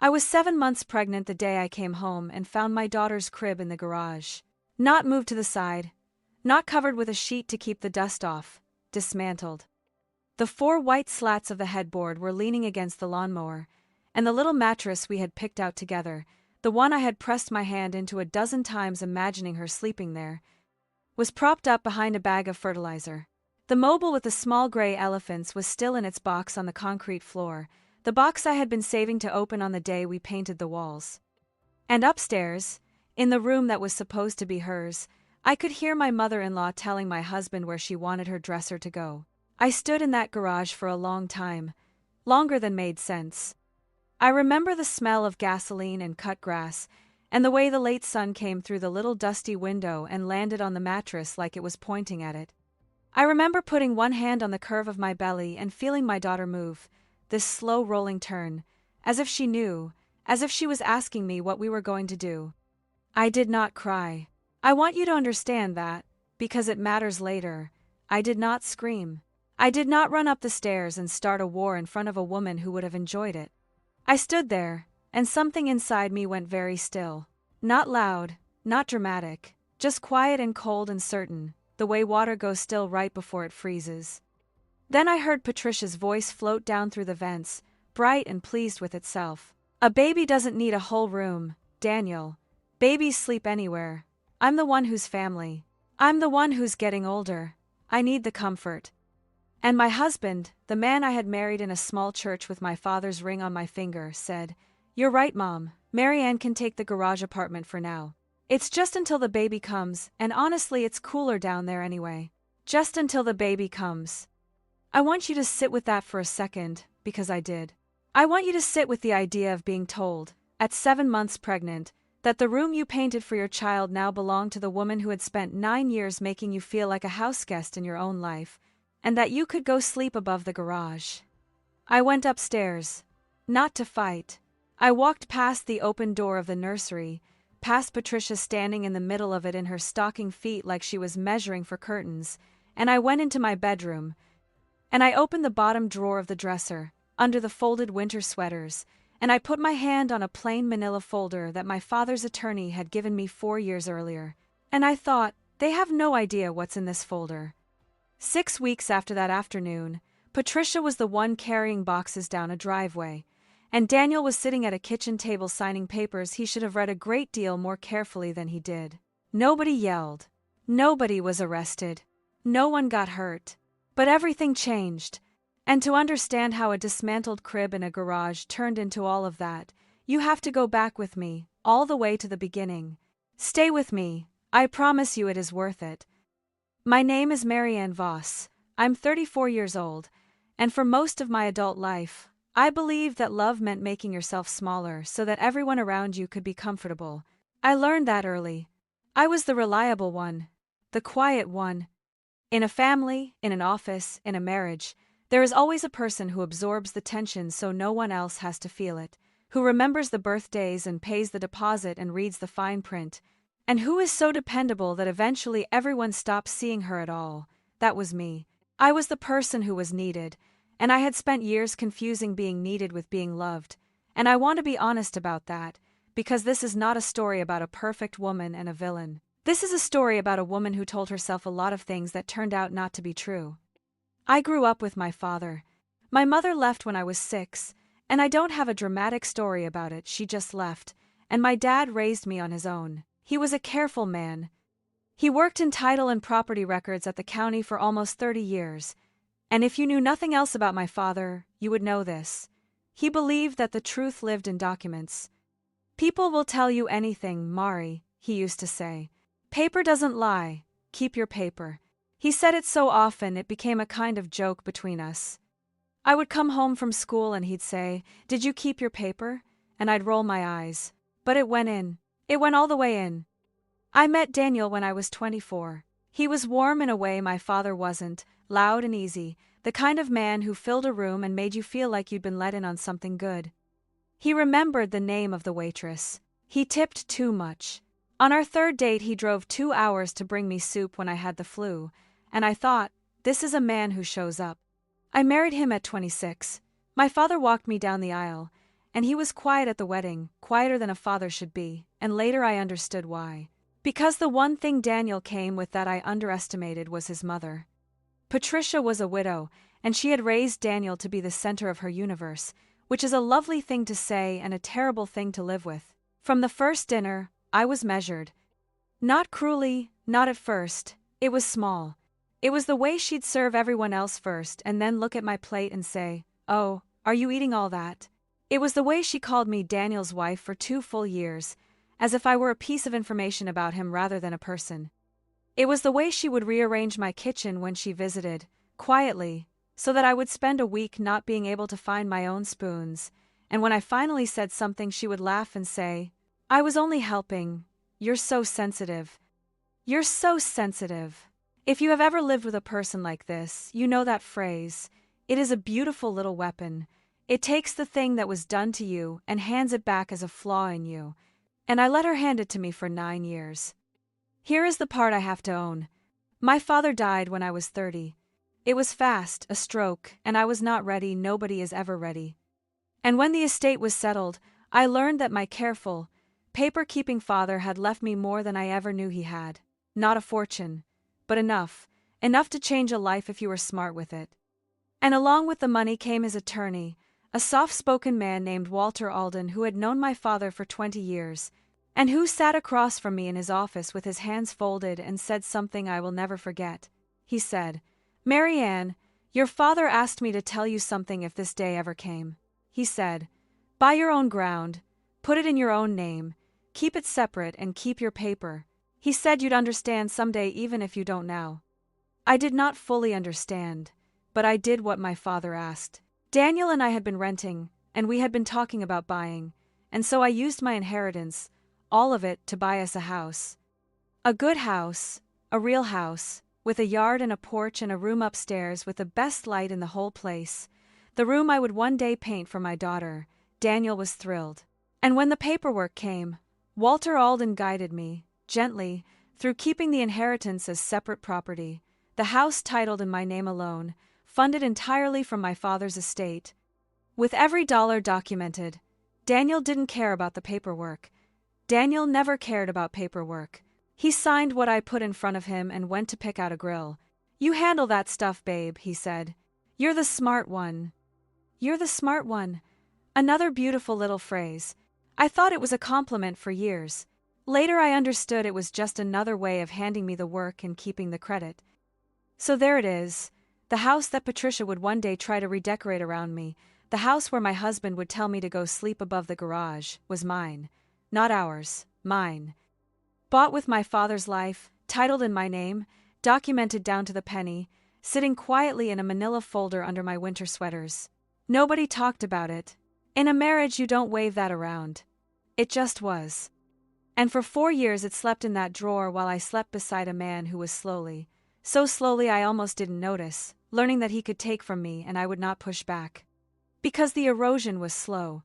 I was 7 months pregnant the day I came home and found my daughter's crib in the garage. Not moved to the side. Not covered with a sheet to keep the dust off. Dismantled. The 4 white slats of the headboard were leaning against the lawnmower, and the little mattress we had picked out together, the one I had pressed my hand into a dozen times imagining her sleeping there, was propped up behind a bag of fertilizer. The mobile with the small gray elephants was still in its box on the concrete floor, the box I had been saving to open on the day we painted the walls. And upstairs, in the room that was supposed to be hers, I could hear my mother-in-law telling my husband where she wanted her dresser to go. I stood in that garage for a long time, longer than made sense. I remember the smell of gasoline and cut grass, and the way the late sun came through the little dusty window and landed on the mattress like it was pointing at it. I remember putting one hand on the curve of my belly and feeling my daughter move, this slow rolling turn, as if she knew, as if she was asking me what we were going to do. I did not cry. I want you to understand that, because it matters later. I did not scream. I did not run up the stairs and start a war in front of a woman who would have enjoyed it. I stood there, and something inside me went very still. Not loud, not dramatic, just quiet and cold and certain, the way water goes still right before it freezes. Then I heard Patricia's voice float down through the vents, bright and pleased with itself. A baby doesn't need a whole room, Daniel. Babies sleep anywhere. I'm the one whose family. I'm the one who's getting older. I need the comfort. And my husband, the man I had married in a small church with my father's ring on my finger, said, "You're right, Mom. Marianne can take the garage apartment for now. It's just until the baby comes, and honestly it's cooler down there anyway. Just until the baby comes." I want you to sit with that for a second, because I did. I want you to sit with the idea of being told, at 7 months pregnant, that the room you painted for your child now belonged to the woman who had spent 9 years making you feel like a houseguest in your own life, and that you could go sleep above the garage. I went upstairs. Not to fight. I walked past the open door of the nursery, past Patricia standing in the middle of it in her stocking feet like she was measuring for curtains, and I went into my bedroom, and I opened the bottom drawer of the dresser, under the folded winter sweaters, and I put my hand on a plain manila folder that my father's attorney had given me 4 years earlier, and I thought, they have no idea what's in this folder. 6 weeks after that afternoon, Patricia was the one carrying boxes down a driveway, and Daniel was sitting at a kitchen table signing papers he should have read a great deal more carefully than he did. Nobody yelled. Nobody was arrested. No one got hurt. But everything changed. And to understand how a dismantled crib in a garage turned into all of that, you have to go back with me, all the way to the beginning. Stay with me. I promise you it is worth it. My name is Marianne Voss. I'm 34 years old, and for most of my adult life, I believed that love meant making yourself smaller so that everyone around you could be comfortable. I learned that early. I was the reliable one, the quiet one. In a family, in an office, in a marriage, there is always a person who absorbs the tension so no one else has to feel it, who remembers the birthdays and pays the deposit and reads the fine print, and who is so dependable that eventually everyone stops seeing her at all. That was me. I was the person who was needed, and I had spent years confusing being needed with being loved, and I want to be honest about that, because this is not a story about a perfect woman and a villain. This is a story about a woman who told herself a lot of things that turned out not to be true. I grew up with my father. My mother left when I was 6, and I don't have a dramatic story about it, she just left, and my dad raised me on his own. He was a careful man. He worked in title and property records at the county for almost 30 years, and if you knew nothing else about my father, you would know this. He believed that the truth lived in documents. People will tell you anything, Mari, he used to say. Paper doesn't lie. Keep your paper. He said it so often it became a kind of joke between us. I would come home from school and he'd say, "Did you keep your paper?" And I'd roll my eyes. But it went in. It went all the way in. I met Daniel when I was 24. He was warm in a way my father wasn't, loud and easy, the kind of man who filled a room and made you feel like you'd been let in on something good. He remembered the name of the waitress. He tipped too much. On our 3rd date he drove 2 hours to bring me soup when I had the flu, and I thought, this is a man who shows up. I married him at 26. My father walked me down the aisle, And he was quiet at the wedding, quieter than a father should be, and later I understood why. Because the one thing Daniel came with that I underestimated was his mother. Patricia was a widow, and she had raised Daniel to be the center of her universe, which is a lovely thing to say and a terrible thing to live with. From the first dinner, I was measured. Not cruelly, not at first, it was small. It was the way she'd serve everyone else first and then look at my plate and say, "Oh, are you eating all that?" It was the way she called me Daniel's wife for 2 full years, as if I were a piece of information about him rather than a person. It was the way she would rearrange my kitchen when she visited, quietly, so that I would spend a week not being able to find my own spoons, and when I finally said something she would laugh and say, "I was only helping. You're so sensitive. You're so sensitive." If you have ever lived with a person like this, you know that phrase. It is a beautiful little weapon. It takes the thing that was done to you and hands it back as a flaw in you. And I let her hand it to me for 9 years. Here is the part I have to own. My father died when I was 30. It was fast, a stroke, and I was not ready. Nobody is ever ready. And when the estate was settled, I learned that my careful, paper-keeping father had left me more than I ever knew he had. Not a fortune, but enough to change a life if you were smart with it. And along with the money came his attorney, a soft-spoken man named Walter Alden who had known my father for 20 years, and who sat across from me in his office with his hands folded and said something I will never forget. He said, "Marianne, your father asked me to tell you something if this day ever came." He said, "Buy your own ground, put it in your own name, keep it separate and keep your paper." He said you'd understand someday even if you don't now. I did not fully understand, but I did what my father asked. Daniel and I had been renting, and we had been talking about buying, and so I used my inheritance, all of it, to buy us a house. A good house, a real house, with a yard and a porch and a room upstairs with the best light in the whole place. The room I would one day paint for my daughter. Daniel was thrilled. And when the paperwork came, Walter Alden guided me, gently, through keeping the inheritance as separate property, the house titled in my name alone, funded entirely from my father's estate. With every dollar documented. Daniel didn't care about the paperwork. Daniel never cared about paperwork. He signed what I put in front of him and went to pick out a grill. "You handle that stuff, babe," he said. "You're the smart one." You're the smart one. Another beautiful little phrase. I thought it was a compliment for years. Later I understood it was just another way of handing me the work and keeping the credit. So there it is. The house that Patricia would one day try to redecorate around me, the house where my husband would tell me to go sleep above the garage, was mine. Not ours, mine. Bought with my father's life, titled in my name, documented down to the penny, sitting quietly in a manila folder under my winter sweaters. Nobody talked about it. In a marriage you don't wave that around. It just was. And for 4 years it slept in that drawer while I slept beside a man who was slowly, so slowly I almost didn't notice, learning that he could take from me and I would not push back. Because the erosion was slow.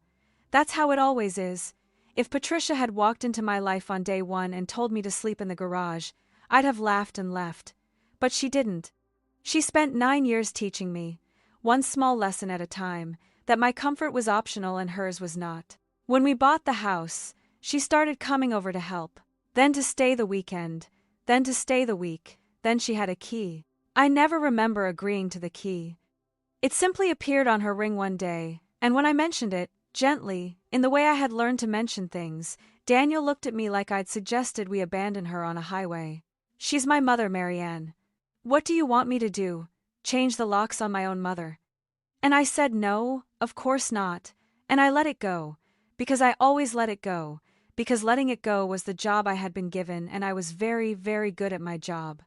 That's how it always is. If Patricia had walked into my life on day 1 and told me to sleep in the garage, I'd have laughed and left. But she didn't. She spent 9 years teaching me, one small lesson at a time, that my comfort was optional and hers was not. When we bought the house, she started coming over to help, then to stay the weekend, then to stay the week, then she had a key. I never remember agreeing to the key. It simply appeared on her ring one day, and when I mentioned it, gently, in the way I had learned to mention things, Daniel looked at me like I'd suggested we abandon her on a highway. "She's my mother, Marianne. What do you want me to do? Change the locks on my own mother?" And I said no, of course not, and I let it go, because I always let it go, because letting it go was the job I had been given and I was very, very good at my job.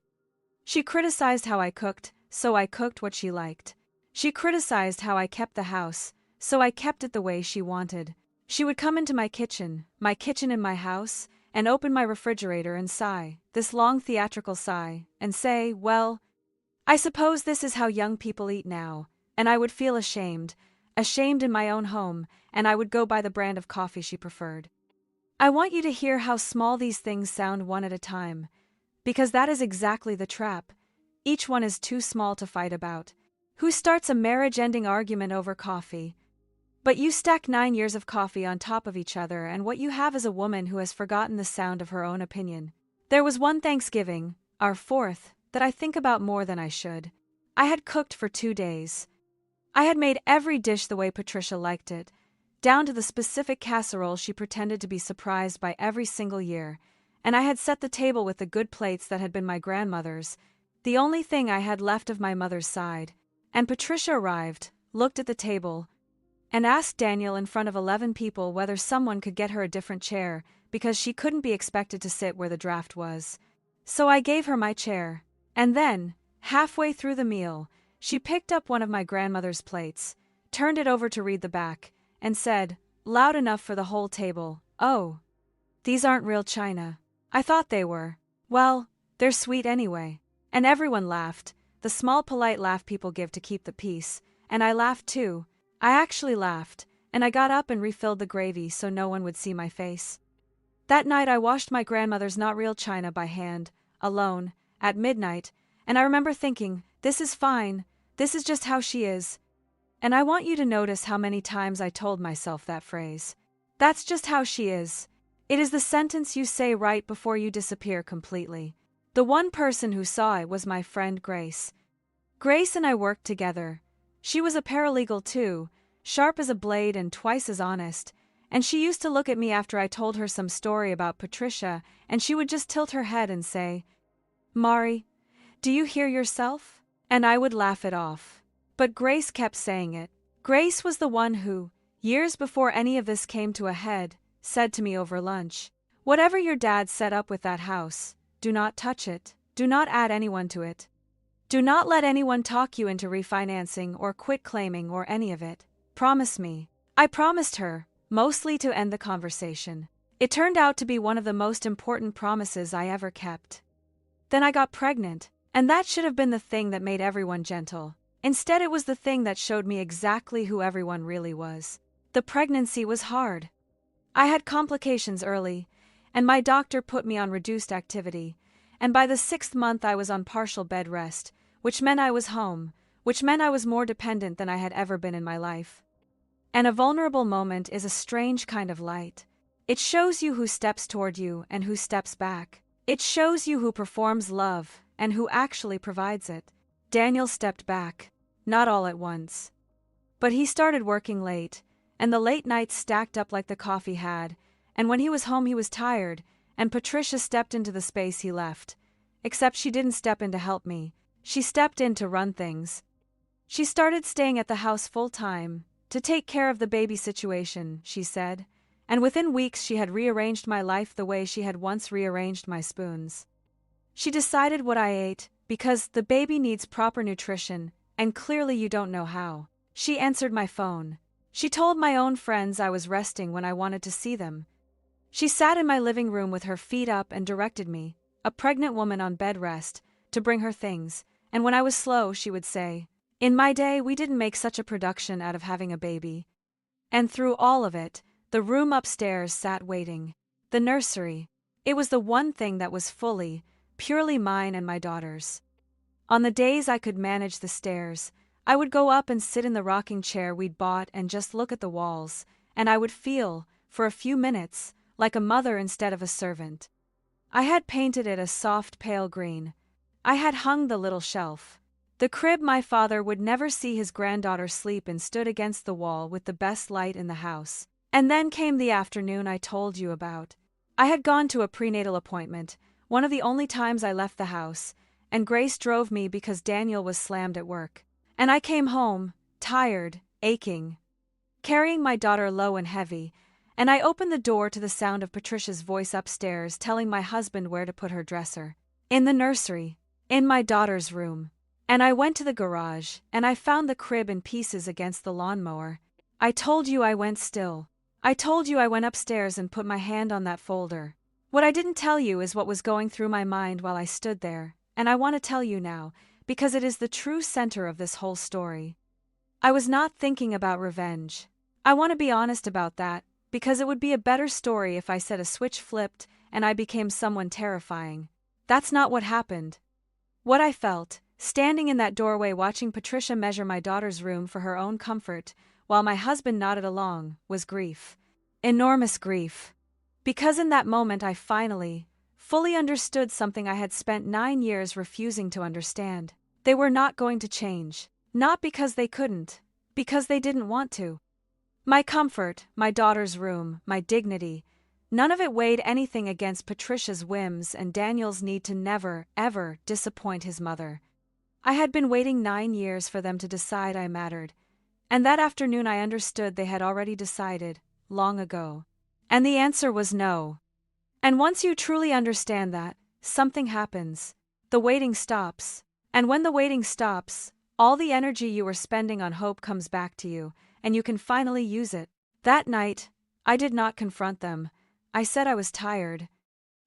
She criticized how I cooked, so I cooked what she liked. She criticized how I kept the house, so I kept it the way she wanted. She would come into my kitchen in my house, and open my refrigerator and sigh, this long theatrical sigh, and say, "Well, I suppose this is how young people eat now," and I would feel ashamed in my own home, and I would go buy the brand of coffee she preferred. I want you to hear how small these things sound one at a time, because that is exactly the trap. Each one is too small to fight about. Who starts a marriage-ending argument over coffee? But you stack 9 years of coffee on top of each other, and what you have is a woman who has forgotten the sound of her own opinion. There was one Thanksgiving, our fourth, that I think about more than I should. I had cooked for 2 days. I had made every dish the way Patricia liked it, down to the specific casserole she pretended to be surprised by every single year, and I had set the table with the good plates that had been my grandmother's, the only thing I had left of my mother's side. And Patricia arrived, looked at the table, and asked Daniel in front of 11 people whether someone could get her a different chair, because she couldn't be expected to sit where the draft was. So I gave her my chair. And then, halfway through the meal, she picked up one of my grandmother's plates, turned it over to read the back, and said, loud enough for the whole table, "Oh, these aren't real china. I thought they were. Well, they're sweet anyway." And everyone laughed, the small polite laugh people give to keep the peace, and I laughed too. I actually laughed, and I got up and refilled the gravy so no one would see my face. That night I washed my grandmother's not real china by hand, alone, at midnight, and I remember thinking, this is fine, this is just how she is. And I want you to notice how many times I told myself that phrase. That's just how she is. It is the sentence you say right before you disappear completely. The one person who saw it was my friend Grace. Grace and I worked together. She was a paralegal too, sharp as a blade and twice as honest, and she used to look at me after I told her some story about Patricia, and she would just tilt her head and say, "Mari, do you hear yourself?" And I would laugh it off. But Grace kept saying it. Grace was the one who, years before any of this came to a head, said to me over lunch, "Whatever your dad set up with that house, do not touch it, do not add anyone to it. Do not let anyone talk you into refinancing or quit claiming or any of it. Promise me." I promised her, mostly to end the conversation. It turned out to be one of the most important promises I ever kept. Then I got pregnant, and that should have been the thing that made everyone gentle. Instead, it was the thing that showed me exactly who everyone really was. The pregnancy was hard. I had complications early, and my doctor put me on reduced activity, and by the 6th month I was on partial bed rest, which meant I was home, which meant I was more dependent than I had ever been in my life. And a vulnerable moment is a strange kind of light. It shows you who steps toward you and who steps back. It shows you who performs love and who actually provides it. Daniel stepped back, not all at once. But he started working late, and the late nights stacked up like the coffee had, and when he was home he was tired, and Patricia stepped into the space he left. Except she didn't step in to help me. She stepped in to run things. She started staying at the house full-time, to take care of the baby situation, she said, and within weeks she had rearranged my life the way she had once rearranged my spoons. She decided what I ate, because the baby needs proper nutrition, and clearly you don't know how. She answered my phone. She told my own friends I was resting when I wanted to see them. She sat in my living room with her feet up and directed me, a pregnant woman on bed rest, to bring her things, and when I was slow she would say, "In my day we didn't make such a production out of having a baby." And through all of it, the room upstairs sat waiting. The nursery. It was the one thing that was fully, purely mine and my daughter's. On the days I could manage the stairs, I would go up and sit in the rocking chair we'd bought and just look at the walls, and I would feel, for a few minutes, like a mother instead of a servant. I had painted it a soft pale green. I had hung the little shelf. The crib my father would never see his granddaughter sleep in stood against the wall with the best light in the house. And then came the afternoon I told you about. I had gone to a prenatal appointment, one of the only times I left the house, and Grace drove me because Daniel was slammed at work. And I came home, tired, aching, carrying my daughter low and heavy, and I opened the door to the sound of Patricia's voice upstairs telling my husband where to put her dresser. In the nursery. In my daughter's room. And I went to the garage, and I found the crib in pieces against the lawnmower. I told you I went still. I told you I went upstairs and put my hand on that folder. What I didn't tell you is what was going through my mind while I stood there, and I want to tell you now, because it is the true center of this whole story. I was not thinking about revenge. I want to be honest about that, because it would be a better story if I said a switch flipped and I became someone terrifying. That's not what happened. What I felt, standing in that doorway watching Patricia measure my daughter's room for her own comfort, while my husband nodded along, was grief. Enormous grief. Because in that moment I finally, fully understood something I had spent 9 years refusing to understand. They were not going to change. Not because they couldn't. Because they didn't want to. My comfort, my daughter's room, my dignity, none of it weighed anything against Patricia's whims and Daniel's need to never, ever disappoint his mother. I had been waiting 9 years for them to decide I mattered. And that afternoon I understood they had already decided, long ago. And the answer was no. And once you truly understand that, something happens. The waiting stops. And when the waiting stops, all the energy you were spending on hope comes back to you, and you can finally use it. That night, I did not confront them. I said I was tired.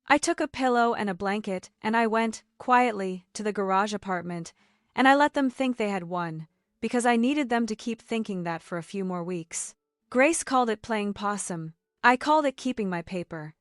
I took a pillow and a blanket, and I went, quietly, to the garage apartment, and I let them think they had won, because I needed them to keep thinking that for a few more weeks. Grace called it playing possum. I called it keeping my paper.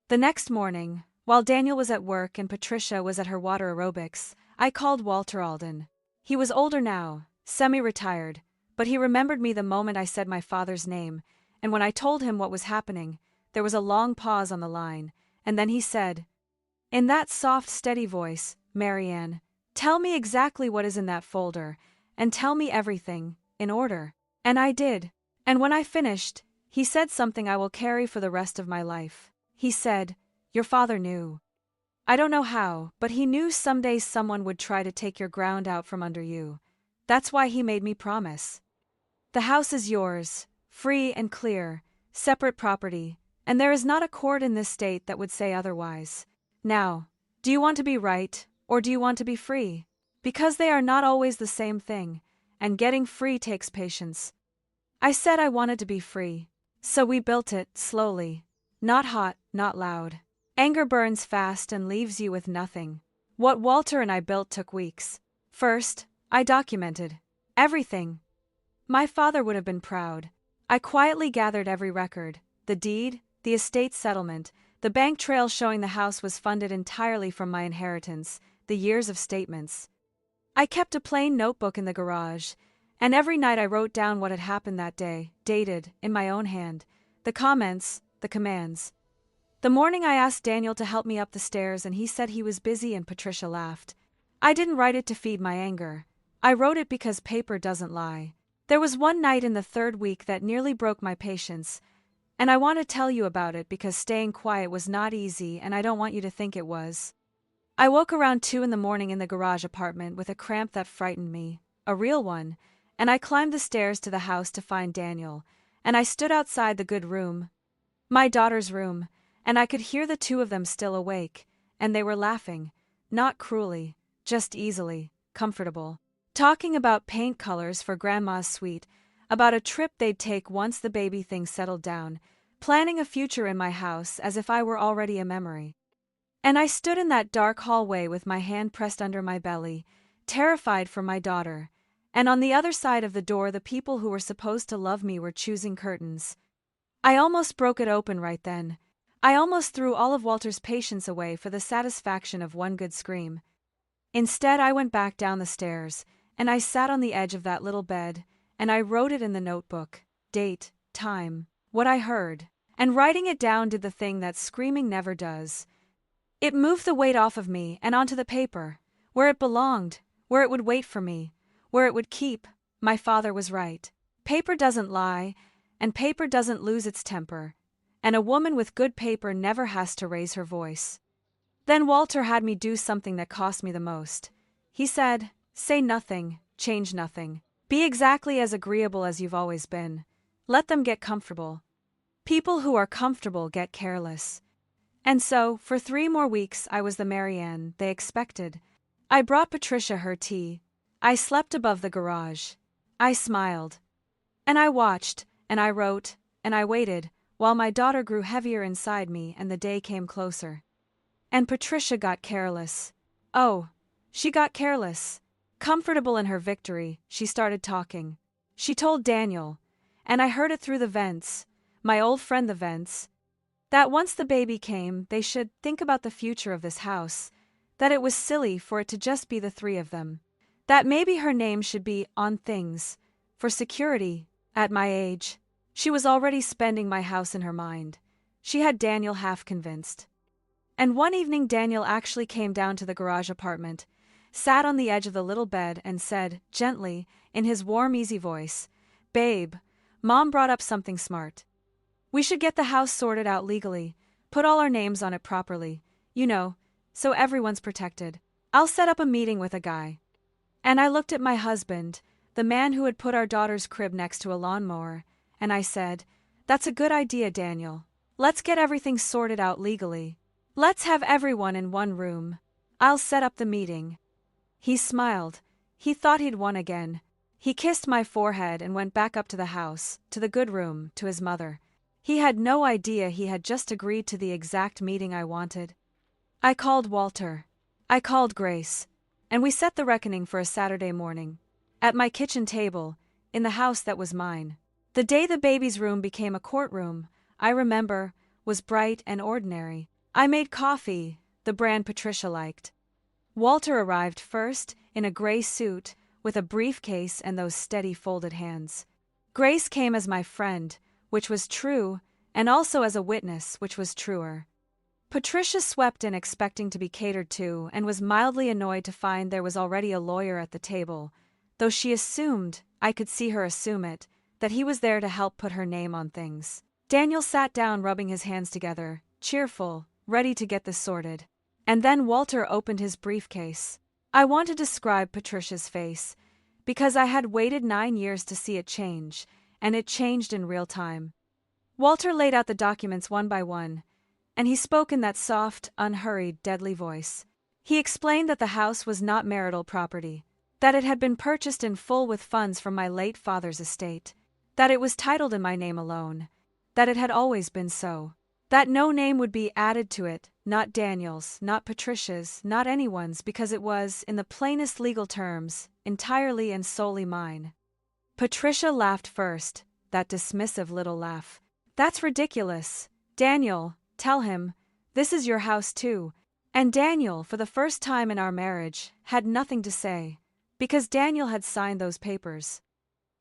The next morning, while Daniel was at work and Patricia was at her water aerobics, I called Walter Alden. He was older now, semi-retired, but he remembered me the moment I said my father's name, and when I told him what was happening, there was a long pause on the line, and then he said, in that soft, steady voice, Marianne, tell me exactly what is in that folder, and tell me everything, in order. And I did. And when I finished, he said something I will carry for the rest of my life. He said, your father knew. I don't know how, but he knew someday someone would try to take your ground out from under you. That's why he made me promise. The house is yours, free and clear, separate property, and there is not a court in this state that would say otherwise. Now, do you want to be right, or do you want to be free? Because they are not always the same thing, and getting free takes patience. I said I wanted to be free. So we built it, slowly. Not hot, not loud. Anger burns fast and leaves you with nothing. What Walter and I built took weeks. First, I documented everything. My father would have been proud. I quietly gathered every record, the deed, the estate settlement, the bank trail showing the house was funded entirely from my inheritance, the years of statements. I kept a plain notebook in the garage, and every night I wrote down what had happened that day, dated, in my own hand, the comments, the commands. The morning I asked Daniel to help me up the stairs and he said he was busy and Patricia laughed. I didn't write it to feed my anger. I wrote it because paper doesn't lie. There was one night in the 3rd week that nearly broke my patience, and I want to tell you about it because staying quiet was not easy and I don't want you to think it was. I woke around 2 in the morning in the garage apartment with a cramp that frightened me, a real one, and I climbed the stairs to the house to find Daniel, and I stood outside the good room, my daughter's room, and I could hear the 2 of them still awake, and they were laughing, not cruelly, just easily, comfortable. Talking about paint colors for Grandma's suite, about a trip they'd take once the baby thing settled down, planning a future in my house as if I were already a memory. And I stood in that dark hallway with my hand pressed under my belly, terrified for my daughter, and on the other side of the door the people who were supposed to love me were choosing curtains. I almost broke it open right then. I almost threw all of Walter's patience away for the satisfaction of one good scream. Instead I went back down the stairs, and I sat on the edge of that little bed, and I wrote it in the notebook, date, time, what I heard, and writing it down did the thing that screaming never does. It moved the weight off of me and onto the paper, where it belonged, where it would wait for me, where it would keep. My father was right. Paper doesn't lie, and paper doesn't lose its temper, and a woman with good paper never has to raise her voice. Then Walter had me do something that cost me the most. He said, say nothing, change nothing. Be exactly as agreeable as you've always been. Let them get comfortable. People who are comfortable get careless. And so, for 3 more weeks I was the Marianne they expected. I brought Patricia her tea. I slept above the garage. I smiled. And I watched, and I wrote, and I waited, while my daughter grew heavier inside me and the day came closer. And Patricia got careless. Oh, she got careless. Comfortable in her victory, she started talking. She told Daniel, and I heard it through the vents, my old friend the vents, that once the baby came, they should think about the future of this house, that it was silly for it to just be the 3 of them, that maybe her name should be on things, for security, At my age, she was already spending my house in her mind. She had Daniel half convinced. And one evening Daniel actually came down to the garage apartment, sat on the edge of the little bed and said, gently, in his warm, easy voice, "Babe, Mom brought up something smart. We should get the house sorted out legally, put all our names on it properly, so everyone's protected. I'll set up a meeting with a guy." And I looked at my husband, the man who had put our daughter's crib next to a lawnmower, and I said, "That's a good idea, Daniel. Let's get everything sorted out legally. Let's have everyone in one room. I'll set up the meeting." He smiled. He thought he'd won again. He kissed my forehead and went back up to the house, to the good room, to his mother. He had no idea he had just agreed to the exact meeting I wanted. I called Walter. I called Grace. And we set the reckoning for a Saturday morning. At my kitchen table, in the house that was mine. The day the baby's room became a courtroom, I remember, was bright and ordinary. I made coffee, the brand Patricia liked. Walter arrived first, in a gray suit, with a briefcase and those steady folded hands. Grace came as my friend, which was true, and also as a witness, which was truer. Patricia swept in expecting to be catered to and was mildly annoyed to find there was already a lawyer at the table, though she assumed, I could see her assume it, that he was there to help put her name on things. Daniel sat down rubbing his hands together, cheerful, ready to get this sorted. And then Walter opened his briefcase. I want to describe Patricia's face, because I had waited 9 years to see it change, and it changed in real time. Walter laid out the documents one by one, and he spoke in that soft, unhurried, deadly voice. He explained that the house was not marital property, that it had been purchased in full with funds from my late father's estate, that it was titled in my name alone, that it had always been so, that no name would be added to it, not Daniel's, not Patricia's, not anyone's, because it was, in the plainest legal terms, entirely and solely mine. Patricia laughed first, that dismissive little laugh. "That's ridiculous. Daniel, tell him, this is your house too." And Daniel, for the first time in our marriage, had nothing to say, because Daniel had signed those papers.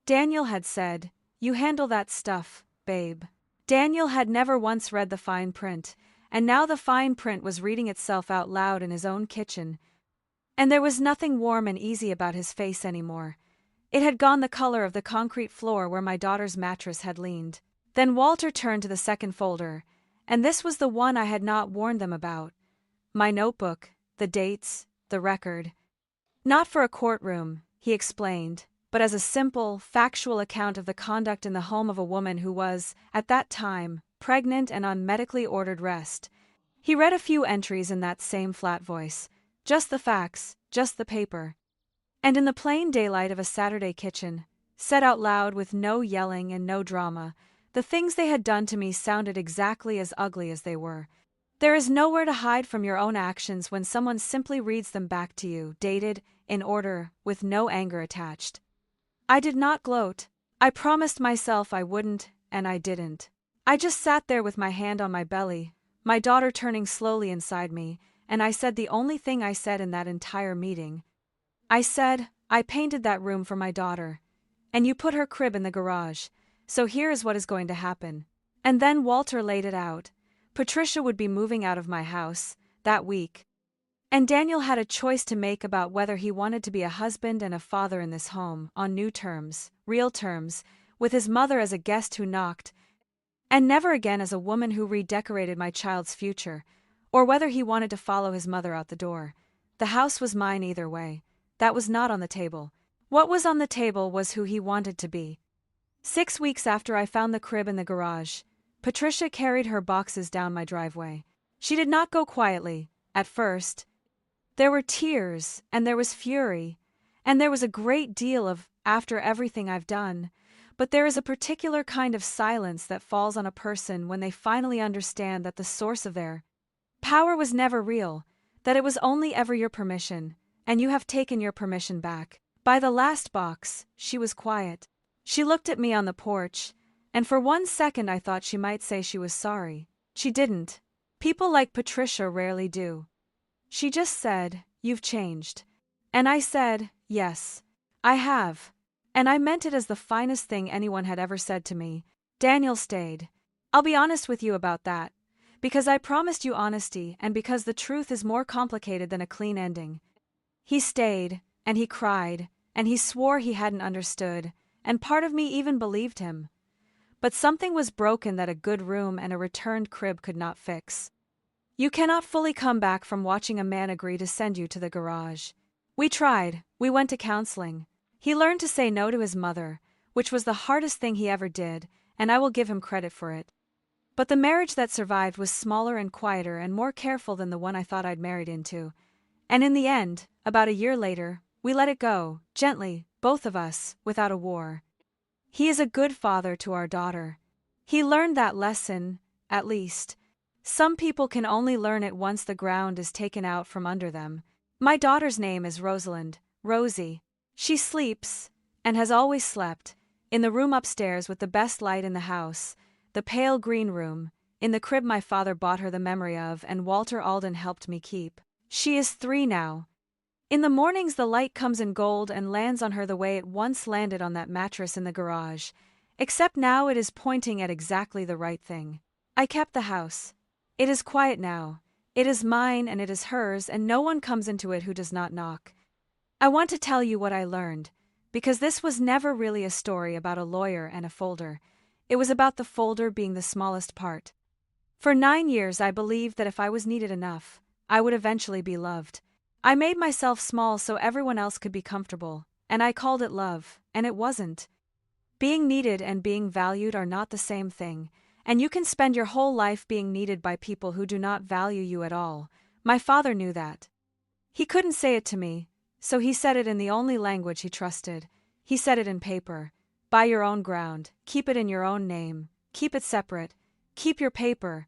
Daniel had said, "You handle that stuff, babe." Daniel had never once read the fine print, and now the fine print was reading itself out loud in his own kitchen. And there was nothing warm and easy about his face anymore. It had gone the color of the concrete floor where my daughter's mattress had leaned. Then Walter turned to the second folder, and this was the one I had not warned them about. My notebook, the dates, the record. Not for a courtroom, he explained, but as a simple, factual account of the conduct in the home of a woman who was, at that time, pregnant and on medically ordered rest. He read a few entries in that same flat voice. Just the facts, just the paper. And in the plain daylight of a Saturday kitchen, said out loud with no yelling and no drama, the things they had done to me sounded exactly as ugly as they were. There is nowhere to hide from your own actions when someone simply reads them back to you, dated, in order, with no anger attached. I did not gloat. I promised myself I wouldn't, and I didn't. I just sat there with my hand on my belly, my daughter turning slowly inside me, and I said the only thing I said in that entire meeting. I said, "I painted that room for my daughter, and you put her crib in the garage, so here is what is going to happen." And then Walter laid it out. Patricia would be moving out of my house, that week. And Daniel had a choice to make about whether he wanted to be a husband and a father in this home, on new terms, real terms, with his mother as a guest who knocked, and never again as a woman who redecorated my child's future, or whether he wanted to follow his mother out the door. The house was mine either way. That was not on the table. What was on the table was who he wanted to be. 6 weeks after I found the crib in the garage, Patricia carried her boxes down my driveway. She did not go quietly, at first. There were tears, and there was fury, and there was a great deal of, "after everything I've done," but there is a particular kind of silence that falls on a person when they finally understand that the source of their power was never real, that it was only ever your permission, and you have taken your permission back. By the last box, she was quiet. She looked at me on the porch, and for 1 second I thought she might say she was sorry. She didn't. People like Patricia rarely do. She just said, "You've changed." And I said, "Yes, I have." And I meant it as the finest thing anyone had ever said to me. Daniel stayed. I'll be honest with you about that. Because I promised you honesty and because the truth is more complicated than a clean ending. He stayed, and he cried, and he swore he hadn't understood, and part of me even believed him. But something was broken that a good room and a returned crib could not fix. You cannot fully come back from watching a man agree to send you to the garage. We tried, we went to counseling. He learned to say no to his mother, which was the hardest thing he ever did, and I will give him credit for it. But the marriage that survived was smaller and quieter and more careful than the one I thought I'd married into. And in the end, about a year later, we let it go, gently, both of us, without a war. He is a good father to our daughter. He learned that lesson, at least. Some people can only learn it once the ground is taken out from under them. My daughter's name is Rosalind, Rosie. She sleeps, and has always slept, in the room upstairs with the best light in the house, the pale green room, in the crib my father bought her the memory of and Walter Alden helped me keep. She is 3 now. In the mornings the light comes in gold and lands on her the way it once landed on that mattress in the garage, except now it is pointing at exactly the right thing. I kept the house. It is quiet now. It is mine and it is hers and no one comes into it who does not knock. I want to tell you what I learned, because this was never really a story about a lawyer and a folder. It was about the folder being the smallest part. For 9 years I believed that if I was needed enough, I would eventually be loved. I made myself small so everyone else could be comfortable, and I called it love, and it wasn't. Being needed and being valued are not the same thing, and you can spend your whole life being needed by people who do not value you at all. My father knew that. He couldn't say it to me, so he said it in the only language he trusted. He said it in paper. Buy your own ground, keep it in your own name, keep it separate, keep your paper.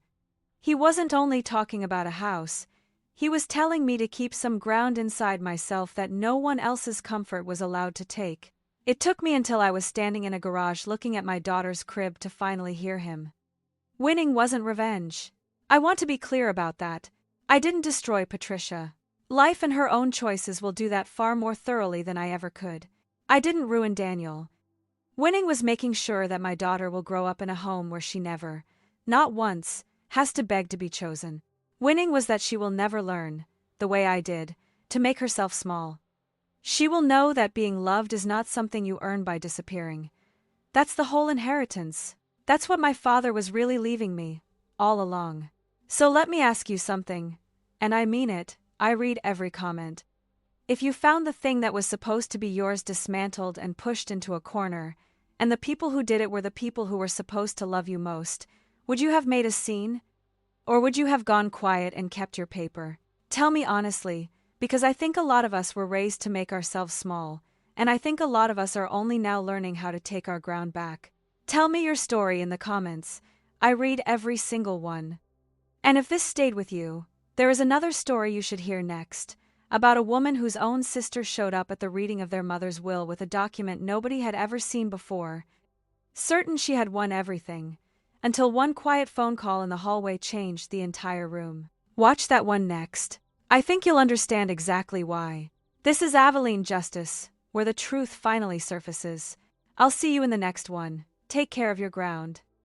He wasn't only talking about a house. He was telling me to keep some ground inside myself that no one else's comfort was allowed to take. It took me until I was standing in a garage looking at my daughter's crib to finally hear him. Winning wasn't revenge. I want to be clear about that. I didn't destroy Patricia. Life and her own choices will do that far more thoroughly than I ever could. I didn't ruin Daniel. Winning was making sure that my daughter will grow up in a home where she never, not once, has to beg to be chosen. Winning was that she will never learn, the way I did, to make herself small. She will know that being loved is not something you earn by disappearing. That's the whole inheritance. That's what my father was really leaving me, all along. So let me ask you something, and I mean it, I read every comment. If you found the thing that was supposed to be yours dismantled and pushed into a corner, and the people who did it were the people who were supposed to love you most, would you have made a scene? Or would you have gone quiet and kept your paper? Tell me honestly, because I think a lot of us were raised to make ourselves small, and I think a lot of us are only now learning how to take our ground back. Tell me your story in the comments. I read every single one. And if this stayed with you, there is another story you should hear next, about a woman whose own sister showed up at the reading of their mother's will with a document nobody had ever seen before. Certain she had won everything, until one quiet phone call in the hallway changed the entire room. Watch that one next. I think you'll understand exactly why. This is Aveline Justice, where the truth finally surfaces. I'll see you in the next one. Take care of your ground.